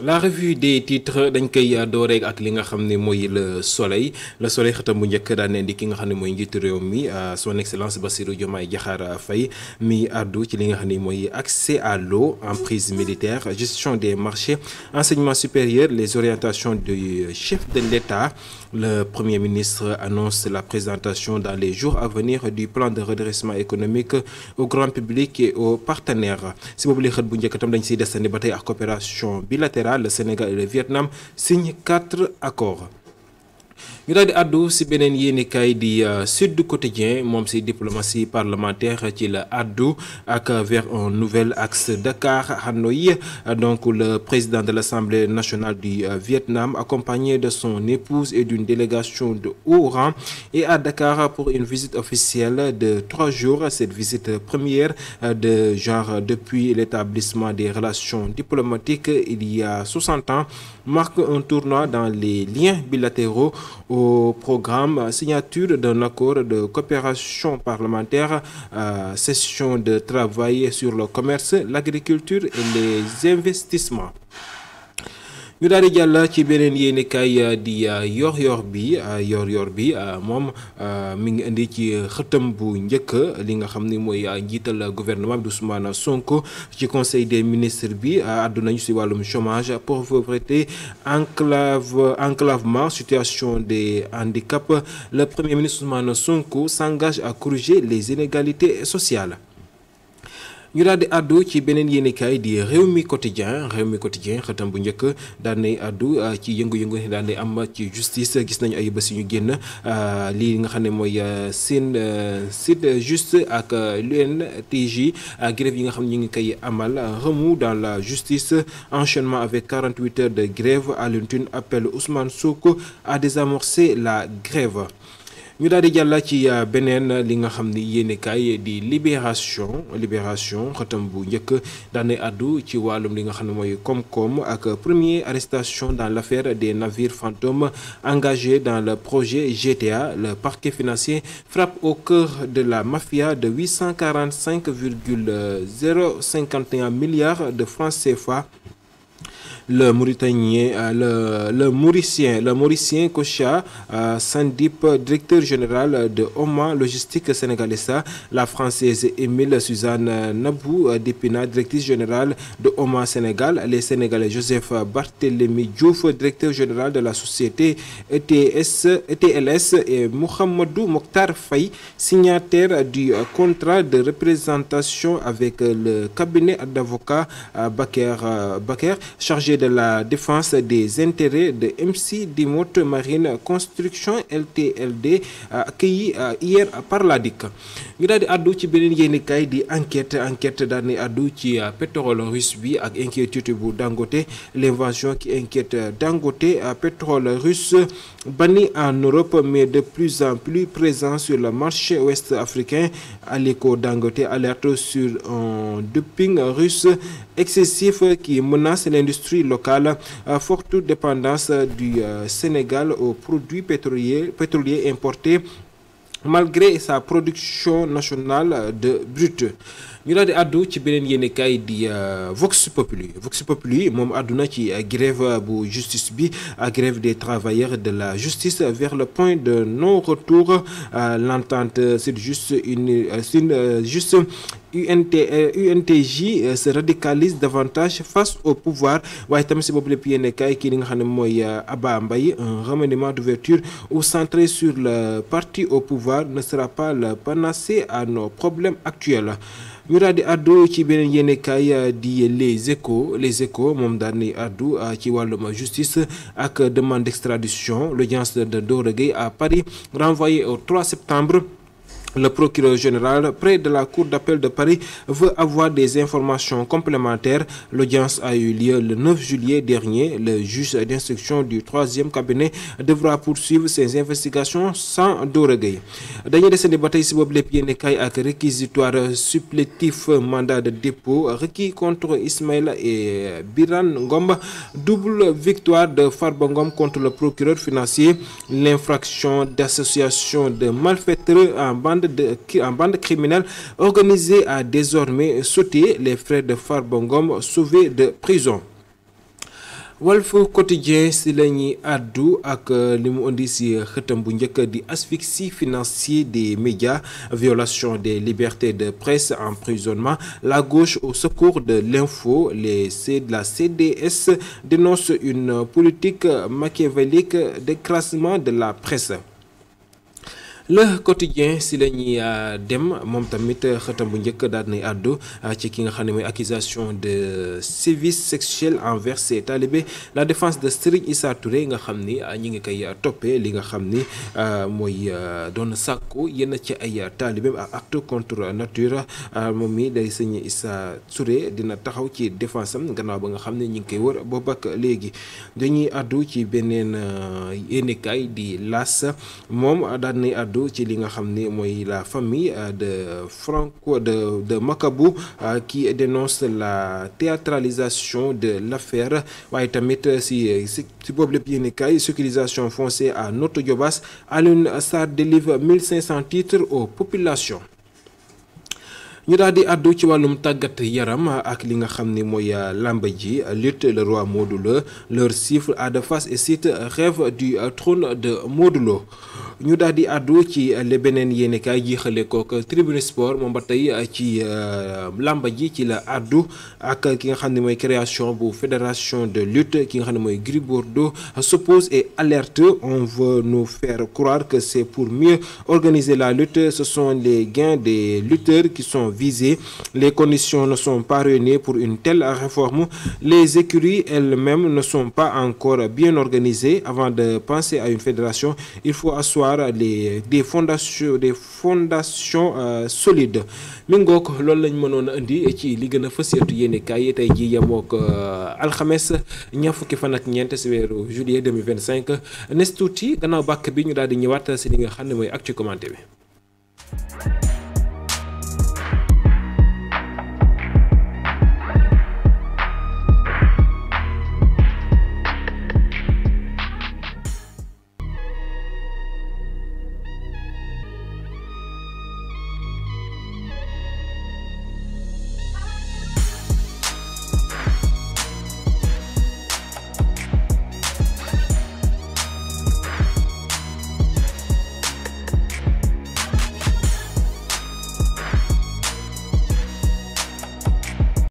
La revue des titres dañ koy dooreeg ak li nga xam ne mooy le soleil xëtam bu njëkk daan indi ki nga xam ne mooy njiitu réew mi son excellence Bassirou Diomaye Diakhar Faye mi àddu ci li nga xam ne mooy accès à l'eau, emprise militaire, gestion des marchés, enseignement supérieur, les orientations du chef de l'État. Le Premier ministre annonce la présentation dans les jours à venir du plan de redressement économique au grand public et aux partenaires. Si boobu li xët bu njëkk tam dañ siy desandi ba tey ak coopération bilatérale, le Sénégal et le Vietnam signent 4 accords. ñu daal di àddu si beneen yéenekaay di Sud Quotidien moom si diplomatie parlementaire ci la àddu ak vers un nouvel axe Dakar-Hanoï. Donc le président de l'Assemblée nationale du Vietnam, accompagné de son épouse et d'une délégation de haut rang, est à Dakar pour une visite officielle de 3 jours. Cette visite première de genre depuis l'établissement des relations diplomatiques il y a 60 ans marque un tournant dans les liens bilatéraux au programme signature d'un accord de coopération parlementaire, session de travail sur le commerce, l'agriculture et les investissements. ñu daal di jàll ci beneen yéenekaay di yor-yor bi moom mi ngi indi ci xëtam bu njëkk li nga xam ni mooy njiital gouvernement bi Ousmane Sonko ci conseil des ministres bi àddu nañu si wàllum chômage, pauvreté, enclavement, situation des handicaps. Le premier ministre Ousmane Sonko s'engage à corriger les inégalités sociales. ñu daal di àddu ci beneen yéenekaay di Rewmi Quotidien xëtam bu njëkk daan nay àddu ci yëngu-yëngu ne daan nay am ci justice. Gis nañu ay bés yu ñu génn lii nga xam ne mooy SYNJUST ak l'UNTJ grève yi nga xam ne ñu ngi koy amal. Remous dans la justice, enchaînement avec 48 heures de grève. Alioune Tine appelle Ousmane Sonko à désamorcer la grève. ñu daal di jàll ci beneen li nga xam ni yéenekaay di libération xëtam bu njëkk daanay àddu ci wàllum li nga xam ne mooy koom-koom ak première arrestation dans l'affaire des navires fantômes engagés dans le projet GTA. Le parquet financier frappe au cœur de la mafia de 845,051 milliards de francs CFA. Le Mauricien Kocha Sandip, directeur général de Oman Logistique Sénégalesa. La Française Émile Suzanne Nabou Dépina, directrice générale de Oman Sénégal. Les Sénégalais Joseph Barthélémy Diouf, directeur général de la société ETLS, et Mohamedou Mokhtar Faye, signataire du contrat de représentation avec le cabinet d'avocats Baker, chargé de la défense des intérêts de MC Dimot Marine Construction LTLD, accueilli hier par la DIC. ñu daal di àddu ci beneen yéenekaay di enquête daal di àddu ci pétrole russe bi ak inquiétude bu Dangote. L'invasion qui inquiète Dangote. Pétrole russe banni en Europe mais de plus en plus présent sur le marché ouest africain. Aliko Dangote alerte sur un dumping russe excessif qui menace l'industrie locale. Forte dépendance du Sénégal aux produits pétroliers importés malgré sa production nationale de brut. ñu daal di àddu ci beneen yéenekaay di Vox Populi moom àdduna ci grève bu justice bi, grève des travailleurs de la justice vers le point de non-retour. L'entente UNTJ se radicalise davantage face au pouvoir. waaye tamit si boobu lépp yéenekaay kii li nga xam ne mooy Abba Mbaye, un remaniement d'ouverture ou centré sur le parti au pouvoir ne sera pas la panacée à nos problèmes actuels. ñu daal di àddu ci beneen yéenekaay di Les Échos moom daal di àddu ci wàllum justice ak demande d'extradition. L'audience de Doro Gueye à Paris renvoyée au 3 septembre. Le procureur général près de la Cour d'appel de Paris veut avoir des informations complémentaires. L'audience a eu lieu le 9 juillet dernier. Le juge d'instruction du 3e cabinet devra poursuivre ses investigations sans Doro Gueye. dañuy desandi ba tey si boobu lépp yéenekaay ak réquisitoire supplétif mandat de dépôt requis contre Ismaïla et Birane Ngom. Double victoire de Farba Ngom contre le procureur financier. L'infraction d'association de malfaiteurs en bande criminelle organisée a désormais sauté. Les frères de Farba Ngom sauvés de prison. Walf Quotidien si la ñuy àddu ak li mu indi si xëtam bu njëkk di asphyxie financier des médias, violation des libertés de presse, emprisonnement, la gauche au secours de l'info. La CDS dénonce une politique machiavélique d'écrasement de la presse. Le Quotidien si la ñuy dem moom tamit xëtam bu njëkk daal nay àddu ci ki nga xam ne mooy accusation de sévices sexuels envers ses talibés. La défense de Serigne Issa Touré nga xam ni ñi ngi koy toppee li nga xam ni mooy doon sàkku yenn ci ay talibés ak acte contre nature. Moom mi day Serigne Issa Touré dina taxaw ci défense am gannaaw ba nga xam ne ñi ngi koy wër boobu ak léegi. Dañuy àddu ci beneen yéenekaay di L'As, moom daal nay àddu ci li nga xam ne mooy la famille de Macabou qui dénonce la théâtralisation de l'affaire. Waaye tamit si boobu lépp yéenekaay sécurisation foncière à Notto Diobass, Alioune Sarr délivre 1500 titres aux populations. ñu daal di àddu ci wàllum tàggat yaram ak li nga xam ni mooy làmb ji lutte le roi Modou Lo leur siffle Ada Fass et Siteu rêve du trône de Modou Lo. ñu daal di àddu ci le beneen yéenekaay jiixale kook Tribune Sport moom ba tey ci làmb ji ci la àddu ak ki nga xam ne mooy création bu fédération de lutte. Ki nga xam ne mooy Gris Bordeaux s'oppose et alerte: on veut nous faire croire que c'est pour mieux organiser la lutte, ce sont les gains des lutteurs qui sont visés, les conditions ne sont pas réunies pour une telle réforme, les écuries elles-mêmes ne sont pas encore bien organisées. Avant de penser à une fédération, il faut asseoir des fondations solides. mi ngoog loolu lañ mënoon a indi ci li gën a fës yéetu yéenekaay yi tey jii yemook alxames ñaar fukki fan ak ñeent si weeru juillet 2025. Nes tuuti gannaaw bàkk bi ñu daal di ñëwaat si li nga xam ne mooy actu commenté bi.